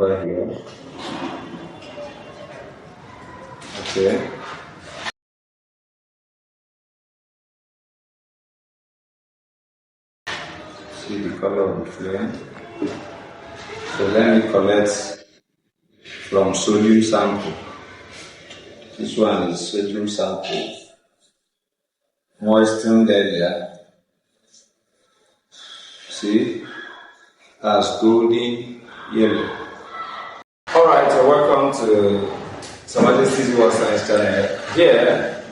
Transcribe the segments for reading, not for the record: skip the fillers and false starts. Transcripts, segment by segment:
over here. Okay. See the color of the flame. So let me collect from sodium sample. This one is sodium sample. Moistened earlier. See? That's golden yellow. Alright, so welcome to Sirmajesty Easyworld Science channel. Here,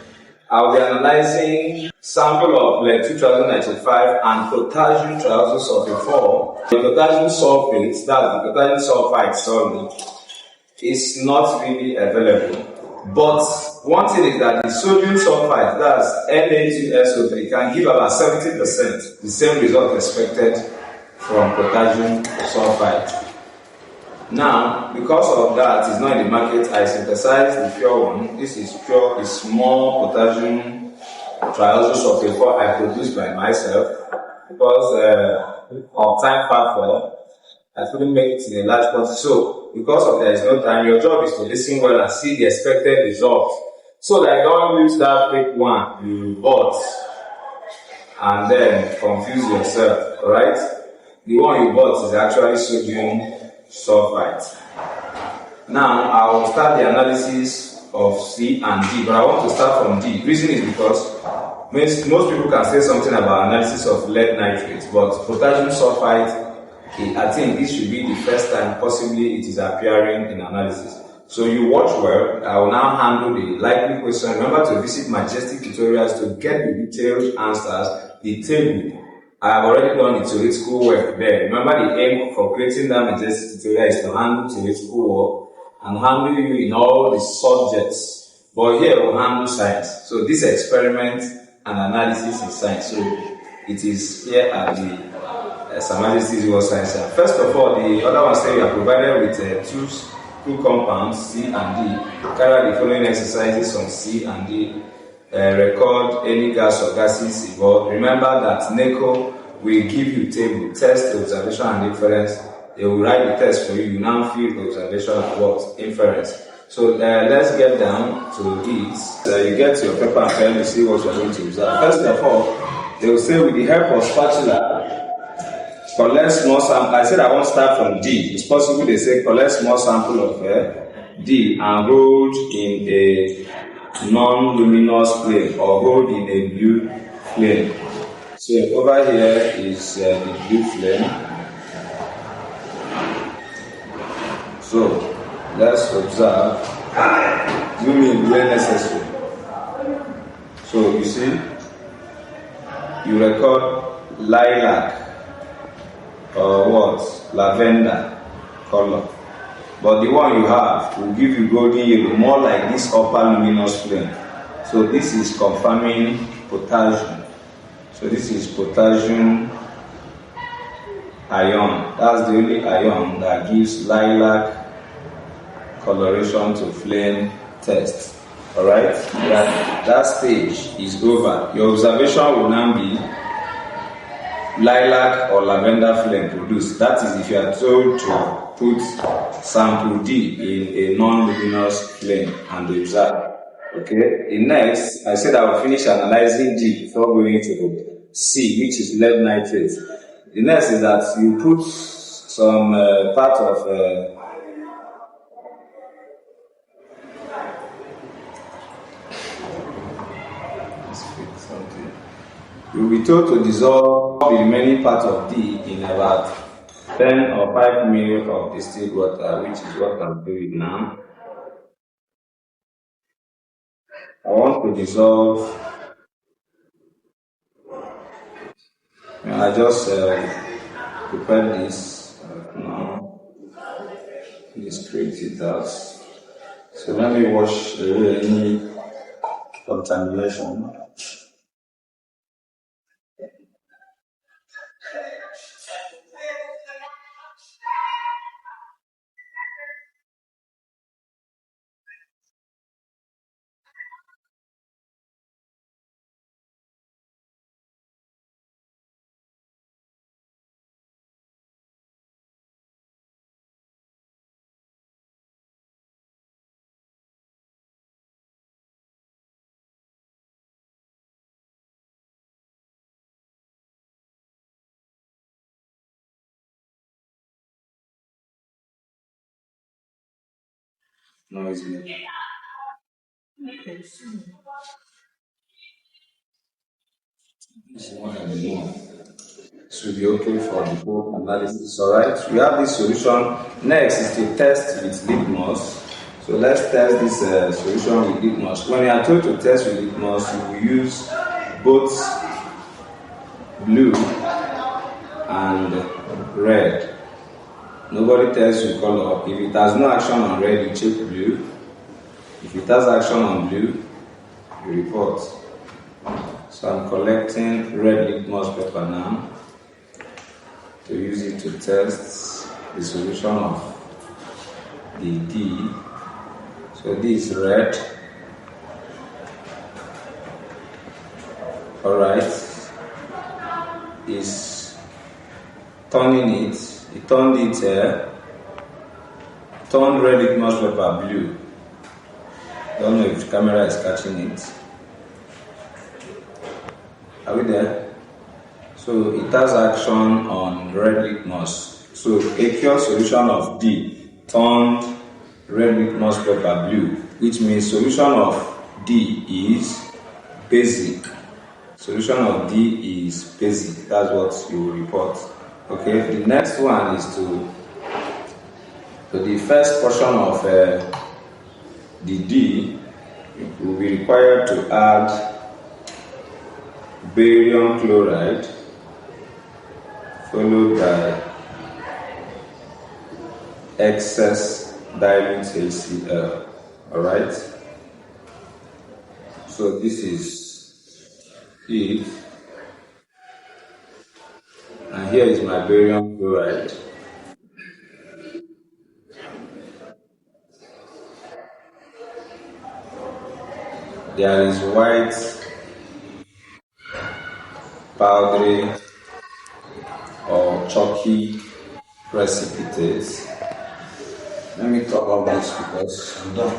I'll be analyzing sample of lead 2095 and potassium trioxosulphate 4. The potassium sulphate, that's the potassium sulphite, sorry, is not really available. But one thing is that the sodium sulphite, that's Na2SO3, can give about 70%, the same result expected from potassium sulphite. Now, because of that, it's not in the market, I synthesized the pure one. This is pure, it's small potassium trioxosulphate 4 I produced by myself because of time factor. I couldn't make it in a large quantity. So, because of there is no time, your job is to listen well and see the expected result. So that you don't use that fake one you bought and then confuse yourself, alright? The one you bought is actually sodium sulphite. Now, I will start the analysis of C and D, but I want to start from D. The reason is because most people can say something about analysis of lead nitrate, but potassium sulphite, I think this should be the first time possibly it is appearing in analysis. So you watch well. I will now handle the likely question. Remember to visit Majestic Tutorials to get the detailed answers. The table, I have already done the theoretical work there. Remember the aim for creating that Majestic Tutorial is to handle theoretical work and handle you in all the subjects. But here we'll handle science. So this experiment and analysis is science. So it is here at the Sirmajesty Easyworld Science. First of all, the other one says we are provided with two compounds, C and D. Carry out the following exercises on C and D. Record any gas or gases involved. Remember that NECO will give you table, test, observation, and inference. They will write the test for you. You now fill the observation and what? Inference. So let's get down to it. You get your paper and pen to see what you're going to observe. First of all, they will say with the help of spatula, collect small sample. I said I want to start from D. It's possible they say collect small sample of D and hold in a non-luminous flame or hold in a blue flame. So over here is the blue flame. So let's observe. Zoom in where necessary. So you see, you record lilac or what? Lavender color. But the one you have will give you golden yellow, more like this upper luminous flame. So this is confirming potassium. So this is potassium ion. That's the only ion that gives lilac coloration to flame test. Alright? That stage is over. Your observation will now be lilac or lavender flame produced. That is if you are told to put sample D in a non-luminous flame and observe. Okay. The next, I said I will finish analyzing D before going to C, which is lead nitrate. The next is that you put some part of you will be told to dissolve the remaining part of D in about 10 or 5 ml of distilled water, which is what I'm doing now. I want to dissolve. I just prepared this now. Please create it out. So let me wash away any contamination. noisy. This is one of the more. Should be okay for the whole analysis. Alright, we have this solution. Next is to test with litmus. So let's test this solution with litmus. When you are told to test with litmus, you will use both blue and red. Nobody tells you color. If it has no action on red, you check blue. If it has action on blue, you report. So I'm collecting red litmus paper now to use it to test the solution of the D. So this is red. Alright. Is turning it. He turned it here. Turned red litmus paper blue. Don't know if the camera is catching it. Are we there? So it has action on red litmus. So a pure solution of D turned red litmus paper blue, which means solution of D is basic. Solution of D is basic. That's what you will report. Okay. The next one is to the first portion of the D. You will be required to add barium chloride followed by excess dilute HCl. Alright, so this is it, and here is my barium chloride. There is white powdery or chalky precipitate. Let me talk about this because I'm done.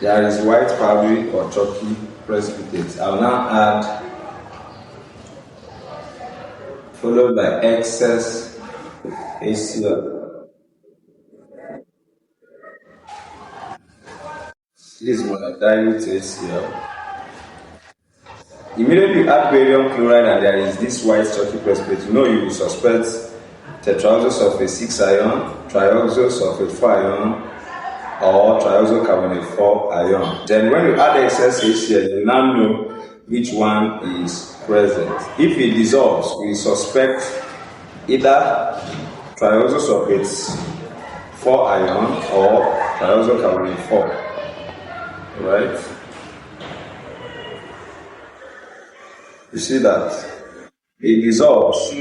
There is white powdery or chalky precipitate. I'll now add, followed by excess HCl. This is my dilute HCl. Immediately you add barium chloride and there is this white chalky precipitate. You know you will suspect tetraoxosulphate 6 ion, trioxosulphate 4 ion, or triaxocarbonate 4 ion. Then when you add excess HCl, you now know which one is present. If it dissolves, we suspect either trioxosulphate 4 ion or triaxocarbonate 4. Right? You see that it dissolves.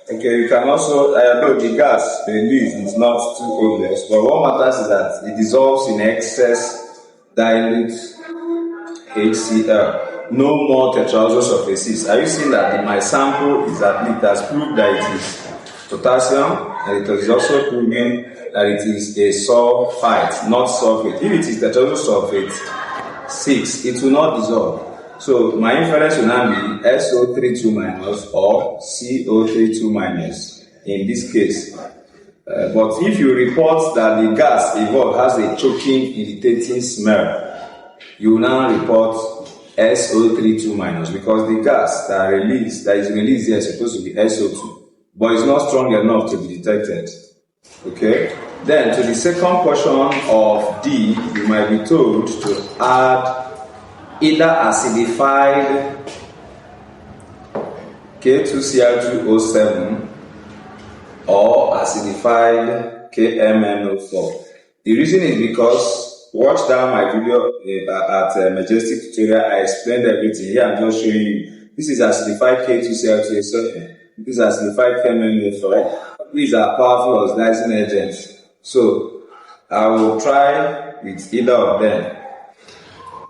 Okay, you can also know the gas release is not too obvious, but what matters is that it dissolves in excess dilute HCl. No more tetraoxosulphate 6. Are you seeing that my sample is at least has proved that it is potassium, and it is also proving that it is a sulphite, not sulfate. If it is tetraoxosulphate 6, it will not dissolve. So my inference will now be SO32 minus or CO32 minus in this case. But if you report that the gas involved has a choking, irritating smell, you will now report SO32 minus because the gas that is released here is supposed to be SO2, but it's not strong enough to be detected. Okay. Then to the second portion of D, you might be told to add either acidified K2Cl2O7 or acidified KMNO4. The reason is because, watch down my video at Majestic Tutorial, I explained everything. Here I'm just showing you. This is acidified K2Cl2O7. This is acidified KMNO4. These are powerful oxidizing agents. So I will try with either of them.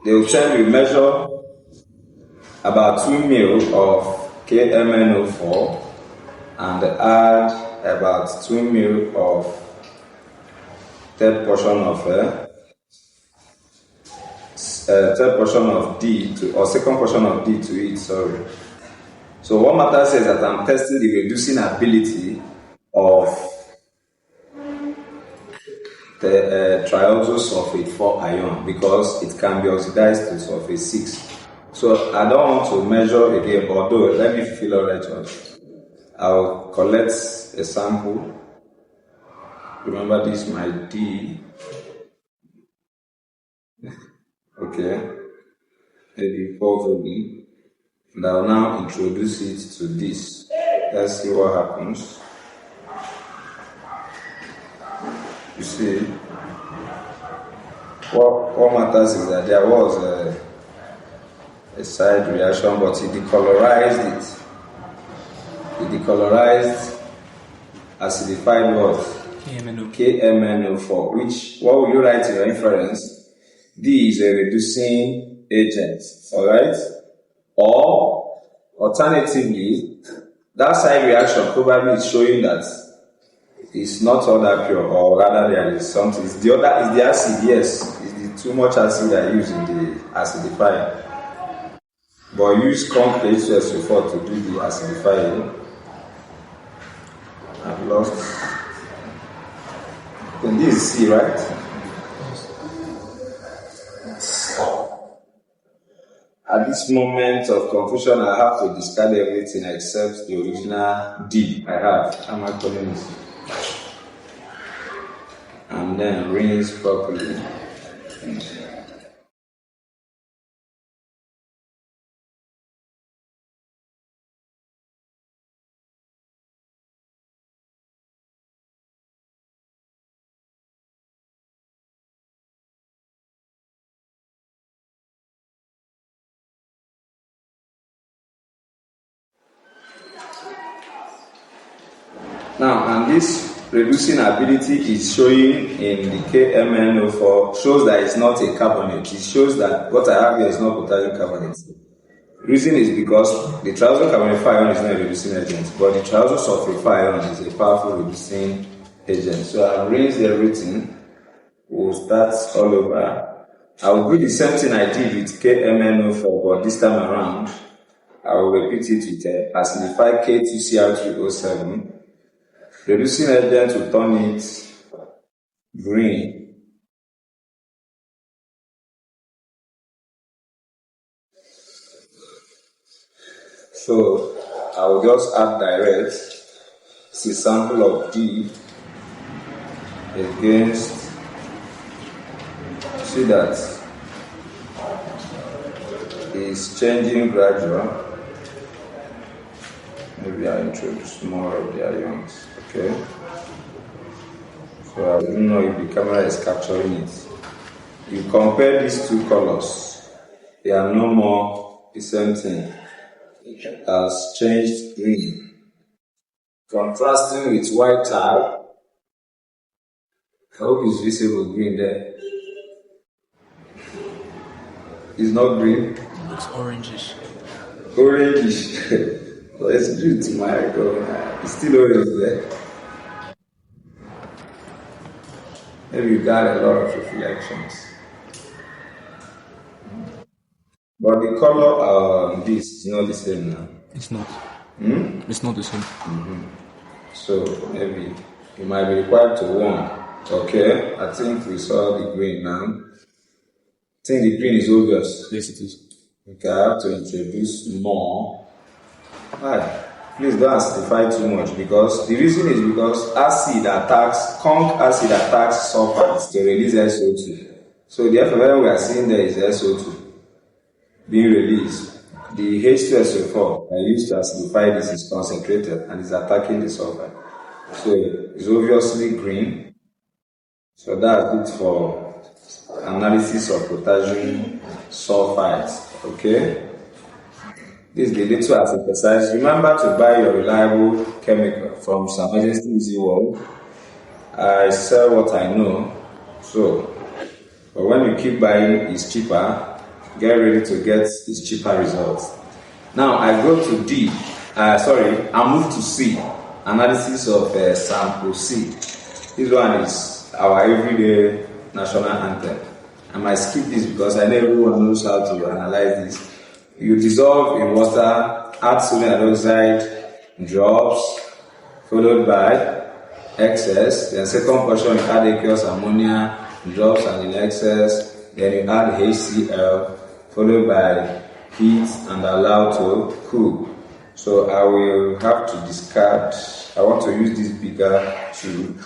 They will tell you measure about 2 ml of KMNO4 and add about 2 ml of third portion of D to, or second portion of D to it, sorry. So what matters is that I'm testing the reducing ability of the trioxosulphate 4 ion, because it can be oxidized to sulphate 6. So I don't want to measure again, although let me feel alright. I'll collect a sample. Remember, this is my D. Okay. Maybe 4 V. And I'll now introduce it to this. Let's see what happens. You see, what matters is that there was a side reaction, but he decolorized it. He decolorized acidified what? KMNO4, which, what will you write in your inference? D is a reducing agent, alright? Or, alternatively, that side reaction probably is showing that it's not all that pure, or rather there is something. It's the other, is the acid, yes. It's the too much acid I use in the acidifier. But use concrete H2SO4 to do the acidifying. I've lost. Then this is C, right? At this moment of confusion, I have to discard everything except the original D I have. How am I calling this? And then rinse properly. Now, and this reducing ability is showing in the KMNO4, shows that it's not a carbonate. It shows that what I have here is not potassium carbonate. The reason is because the trioxocarbonate ion is not a reducing agent, but the trioxosulphate ion is a powerful reducing agent. So I've raised everything. We'll start all over. I will do the same thing I did with KMNO4, but this time around, I will repeat it with acidified K2Cr3O7. Reducing agent will turn it green. So I will just add direct a sample of D against, see that it's changing gradual. Maybe I introduce more of the ions. Okay, so I don't know if the camera is capturing it. You compare these two colors, they are no more the same thing. It has changed green. Contrasting with white tar, I hope it's visible green there. It's not green. It's orangish. Orangish. Let's do it to my record. It's still orange there. Maybe you got a lot of reflections. But the color of this is not the same now. It's not. It's not the same. So maybe you might be required to warm. Okay, I think we saw the green now. I think the green is obvious. Yes, it is. Okay, I have to introduce more. Right. Please don't acidify too much, because the reason is because conc acid attacks sulphite to release SO2. So the effect we are seeing there is SO2 being released. The H2SO4 I used to acidify this is concentrated and is attacking the sulphite. So it's obviously green. So that's it for analysis of potassium sulphite. Okay. This is the little acid exercise. Remember to buy your reliable chemical from Sirmajesty Easyworld. I sell what I know. So, but when you keep buying, it's cheaper. Get ready to get its cheaper results. Now I go to D. I move to C. Analysis of sample C. This one is our everyday national anthem. I might skip this because I know everyone knows how to analyze this. You dissolve in water add sodium hydroxide drops, followed by excess. Then second portion you add aqueous ammonia drops and in excess. Then you add HCl, followed by heat and allow to cool. So I will have to discard. I want to use this bigger tube.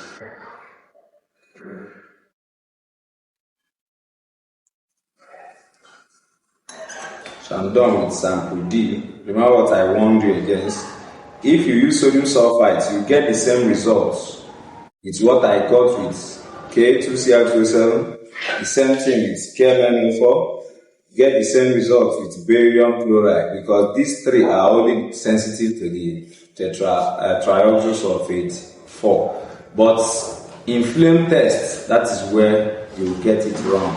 So I'm done with sample D. Remember what I warned you against. If you use sodium sulphite, you get the same results. It's what I got with K2Cl2O7. The same thing with KMnO4. Get the same results with barium chloride, because these three are only sensitive to the trioxosulphate 4. But in flame test, that is where you will get it wrong.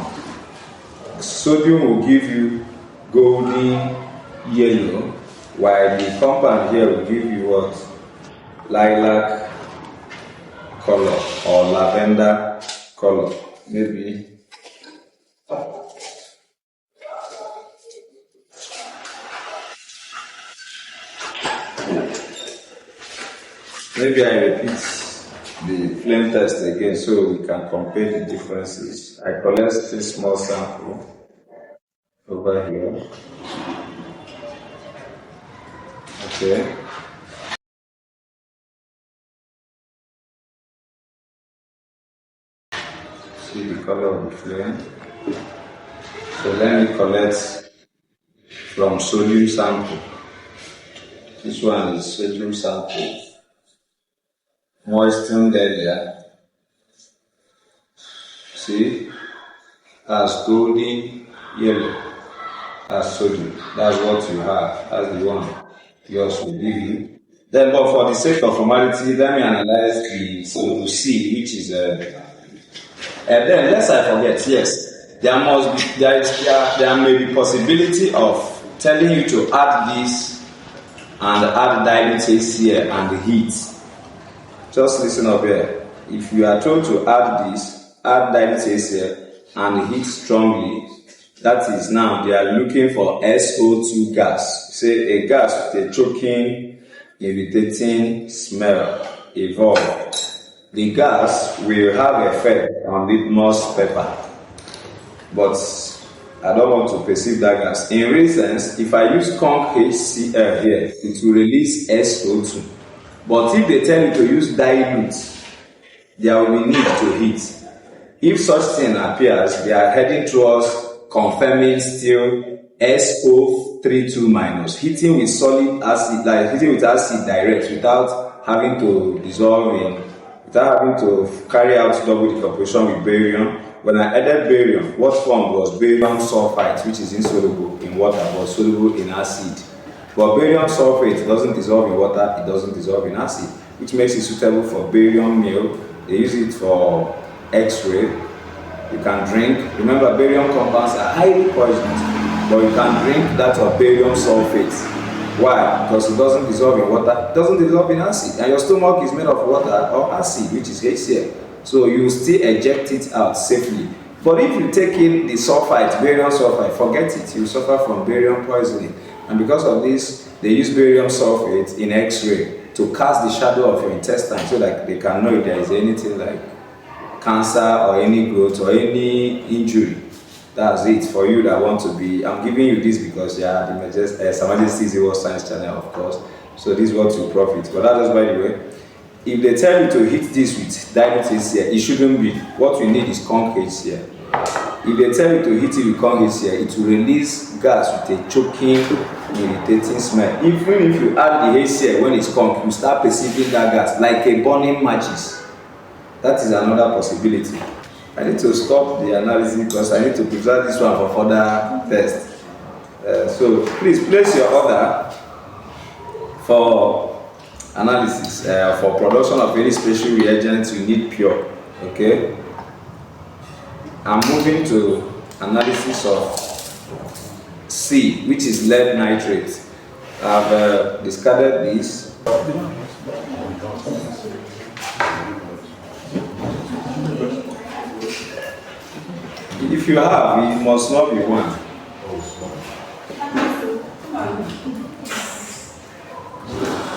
Sodium will give you golden yellow, while the compound here will give you what? Lilac color or lavender color. Maybe. Maybe I repeat the flame test again so we can compare the differences. I collect this small sample over here. Okay. See the color of the flame. So let me collect from sodium sample. This one is sodium sample. Moistened earlier. See? As golden yellow as sodium. That's what you have. That's the one yours will give you. Then, but for the sake of formality, let me analyze the C, which is and then, lest I forget, yes, there may be possibility of telling you to add this and add dilute HCl and heat. Just listen up here. If you are told to add this, add dilute HCl and heat strongly, that is now they are looking for SO2 gas. Say a gas with a choking, irritating smell evolved. The gas will have effect on litmus paper, but I don't want to perceive that gas. In reasons, if I use conc HCl here, it will release SO2. But if they tell you to use dilute, there will be need to heat. If such thing appears, they are heading towards confirming still SO32-, heating with solid acid, like heating with acid direct, without having to dissolve in, without having to carry out double decomposition with barium. When I added barium, what formed was barium sulphite, which is insoluble in water but soluble in acid. But barium sulphate doesn't dissolve in water, it doesn't dissolve in acid, which makes it suitable for barium meal. They use it for X-ray. You can drink. Remember, barium compounds are highly poisonous, but you can drink that of barium sulphate. Why? Because it doesn't dissolve in water, it doesn't dissolve in acid, and your stomach is made of water or acid, which is HCl. So you still eject it out safely. But if you take in the sulphite, barium sulphite, forget it, you suffer from barium poisoning. And because of this, they use barium sulphate in X-ray to cast the shadow of your intestine so that they can know if there is anything like cancer or any growth or any injury. That's it for you that want to be. I'm giving you this because you are the Majestic Easyworld Science channel, of course. So this is what you profit. But that is, by the way, if they tell you to hit this with dilute HCl, it shouldn't be. What you need is conc HCl. If they tell you to hit it with conc HCl, it will release gas with a choking, irritating smell. Even if you add the HCl when it's conc, you start perceiving that gas like a burning matches. That is another possibility. I need to stop the analysis because I need to preserve this one for further test. So please place your order for analysis, for production of any special reagents you need pure. Okay. I'm moving to analysis of C, which is lead nitrate. I've discarded this. If you have, it must not be one.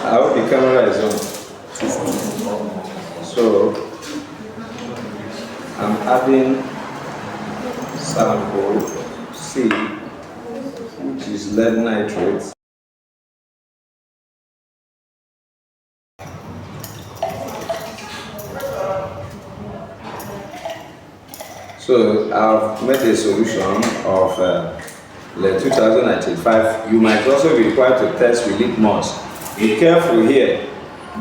I hope the camera is on. So I'm adding sample C, which is lead nitrate. So I've made a solution of lead 2095. You might also be required to test with litmus. Be careful here.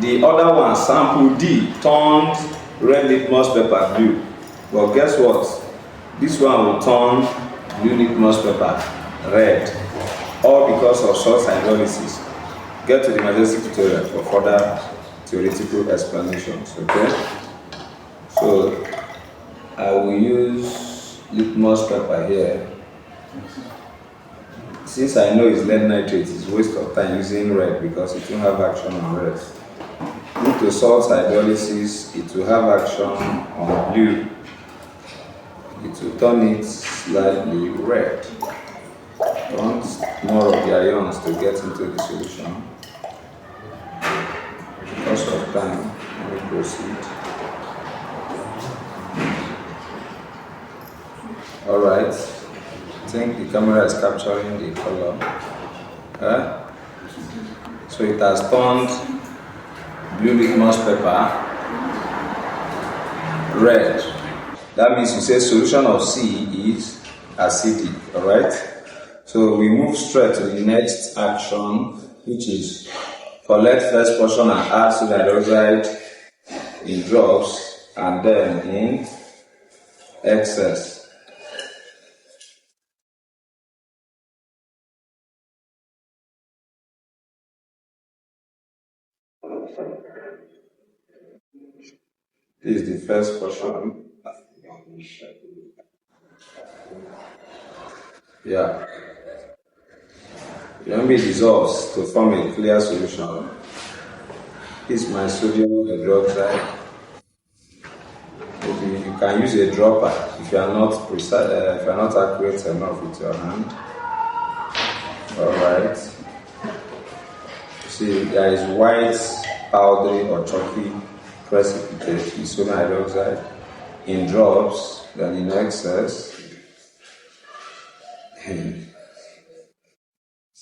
The other one, sample D, turned red litmus paper blue. But guess what? This one will turn blue litmus paper red. All because of salt hydrolysis. Get to the Majestic Tutorial for further theoretical explanations. Okay? So I will use litmus paper here. Since I know it's lead nitrate, it's a waste of time using red because it won't have action on red. Due to salt hydrolysis, it will have action on blue. It will turn it slightly red. Want more of the ions to get into the solution. Because of time, let me proceed. Alright, I think the camera is capturing the color. So it has turned blue litmus paper red. That means you say solution of C is acidic. Alright, so we move straight to the next action, which is collect first portion and add sodium hydroxide in drops and then in excess. This is the first portion. Yeah. Remember, it dissolves to form a clear solution. This is my sodium hydroxide. Maybe you can use a dropper if you are not precise, if you are not accurate enough with your hand. Alright. See, there is white, powdery or chalky precipitate with sodium hydroxide in drops, then in excess.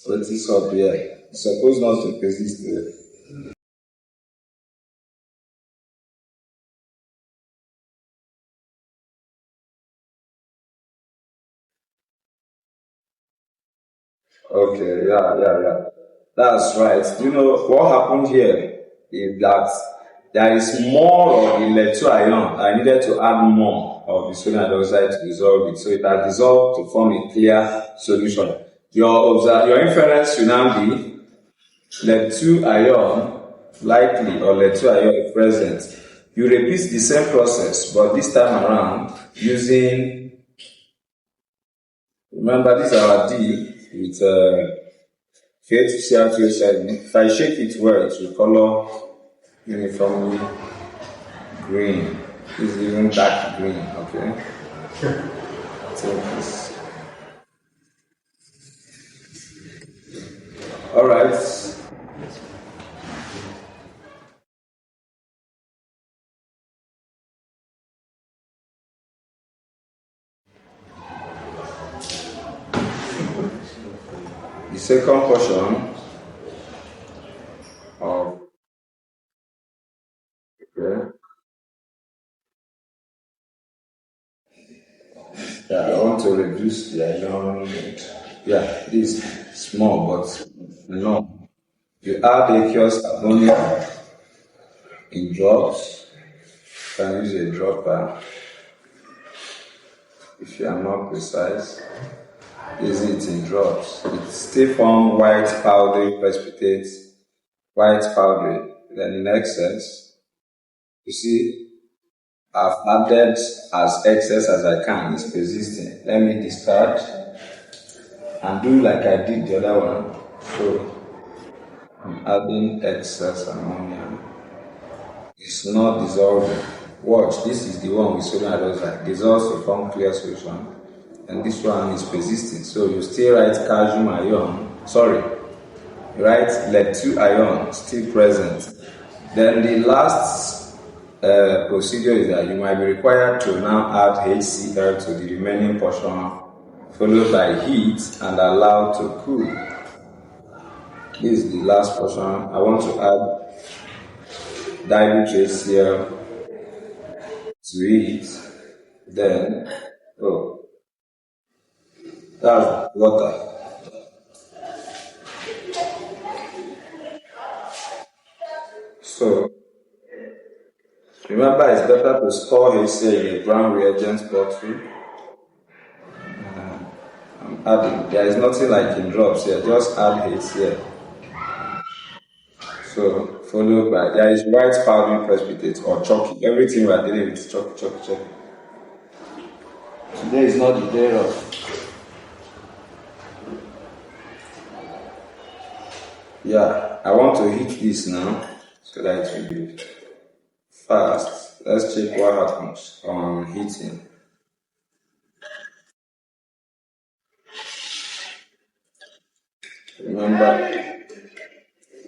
What is up here? It's supposed not to persist there. Okay, yeah. That's right. You know what happened here is that there is more of the lead 2 ion. I needed to add more of the sodium hydroxide to dissolve it. So it has dissolved to form a clear solution. Your inference will now be lead 2 ion likely or lead 2 ion present. You repeat the same process, but this time around using, remember this is our D with creative CR2 If I shake it well, it will color uniformly green. This is even dark green, okay? Take this. Alright. The second portion of I want to reduce the ion. Yeah, this is small, but no. You add aqueous carbonic in drops. You can use a dropper if you are not precise. Use it in drops. It still forms white powdery precipitate, white powdery. Then in excess, you see, I've added as excess as I can. It's persisting. Let me discard and do like I did the other one. So I'm adding excess ammonia. It's not dissolving. Watch, this is the one with sodium hydroxide. Dissolves to form clear solution. And this one is persisting. So you still write calcium ion. Sorry. right? Lead-2 ion still present. Then the last procedure is that you might be required to now add HCl to the remaining portion, followed by heat and allow to cool. This is the last portion. I want to add dilute HCl to it. Then, that's water. So, remember, it's better to store HCl in a brown reagent bottle. I'm adding. There is nothing like in drops here. Just add HCl. So, followed by, there is white powdery precipitate or chalky. Everything we are dealing with is chalky. Today is not the day of. Yeah, I want to heat this now so that it will be fast. Let's check what happens on heating. Remember,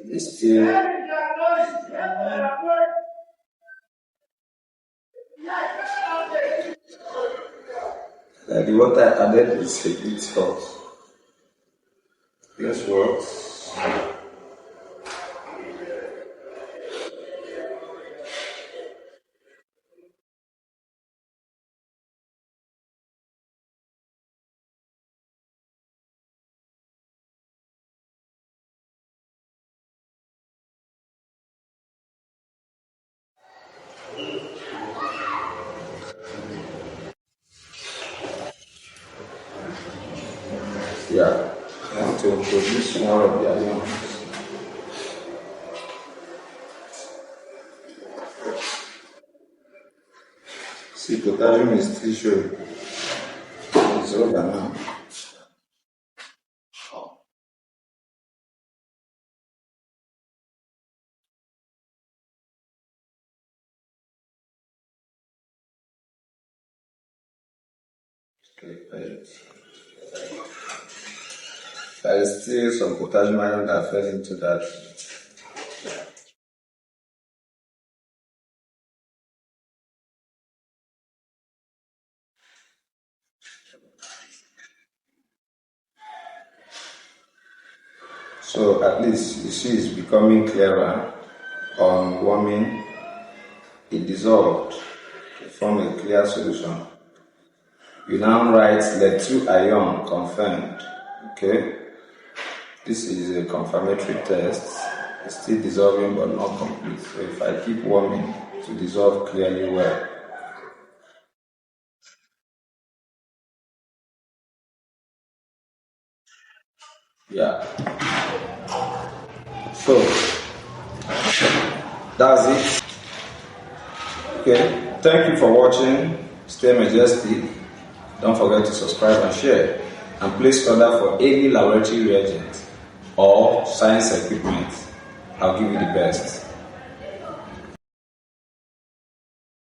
it's still the water I added is a bit hot. Guess what? Yeah, I want to introduce more of the ions. See, potassium is still showing. It's over now. There is still some potassium ion that fell into that. So at least you see it's becoming clearer. On warming, it dissolved to form a clear solution. You now write lead-2 ion confirmed. Okay, this is a confirmatory test. It's still dissolving but not complete. So if I keep warming to dissolve clearly well. Yeah. So that's it. Okay. Thank you for watching. Stay majestic. Don't forget to subscribe and share. And place order for any laboratory reagent or science equipment. I'll give you the best.